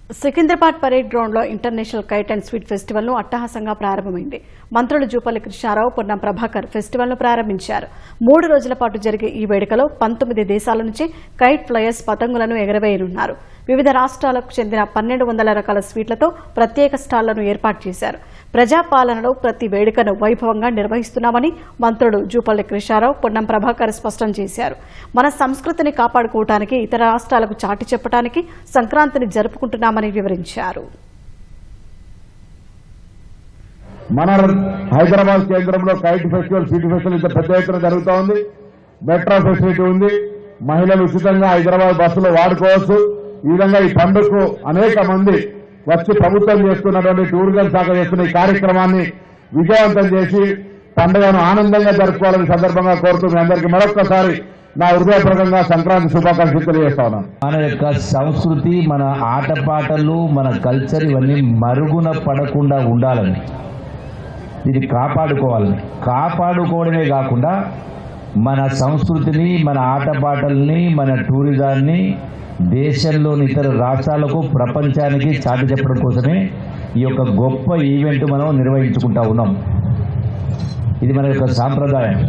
Secunderabad parade గ్రౌండ్లో international kite and sweet ఫెస్టివల్ను అట్టహాసంగా ప్రారంభమైంది. మంత్రులు జూపల్లి కృష్ణారావు, పొన్నం ప్రభాకర్ ఫెస్టివల్ను ప్రారంభించారు. 3 రోజుల పాటు జరిగే ఈ వేడుకలో 19 దేశాల నుంచి కైట్ ఫ్లయర్స్ పతంగులను ఎగరవేయనున్నారు. వివిధ రాష్ట్రాలకు చెందిన 1200 రకాల స్వీట్లతో ప్రత్యేక స్టాళ్లను ఏర్పాటు చేశారు. ప్రజాపాలనలో ప్రతి వేడుకను వైభవంగా నిర్వహిస్తున్నామని మంత్రులు జూపల్లి కృష్ణారావు, పొన్నం ప్రభాకర్ స్పష్టం చేశారు. మన సంస్కృతిని కాపాడుకోవడానికి, ఇతర రాష్ట్రాలకు చాటి చెప్పడానికి సంక్రాంతిని జరుపుకుంటున్నామని వివరించారు. మన హైదరాబాద్ కేంద్రంలో కైట్ ఫెస్టివల్, సిటీ ఫెస్టివల్ ఇంత పెద్ద ఎత్తున జరుగుతూ ఉంది. మెట్రో ఫెసిలిటీ ఉంది. మహిళలు ఉచితంగా హైదరాబాద్ బస్సులో వాడుకోవచ్చు. ఈ విధంగా ఈ పండుగకు అనేక మంది వచ్చి ప్రభుత్వం చేస్తున్నటువంటి టూరిజం శాఖ చేస్తున్న ఈ కార్యక్రమాన్ని విజయవంతం చేసి పండుగను ఆనందంగా జరుపుకోవాలని సందర్భంగా కోరుతూ మీ అందరికీ మరొక్కసారి నా హృదయపూర్వకంగా సంక్రాంతి శుభాకాంక్షలు తెలియజేస్తా ఉన్నాను. మన యొక్క సంస్కృతి, మన ఆటపాటలు, మన కల్చర్ ఇవన్నీ మరుగున పడకుండా ఉండాలని, ఇది కాపాడుకోవాలని, కాపాడుకోవడమే కాకుండా మన సంస్కృతిని, మన ఆటపాటల్ని, మన టూరిజాన్ని దేశంలోని ఇతర రాష్ట్రాలకు, ప్రపంచానికి చాటి చెప్పడం కోసమే ఈ యొక్క గొప్ప ఈవెంట్ మనం నిర్వహించుకుంటా ఉన్నాం. ఇది మన యొక్క సాంప్రదాయం.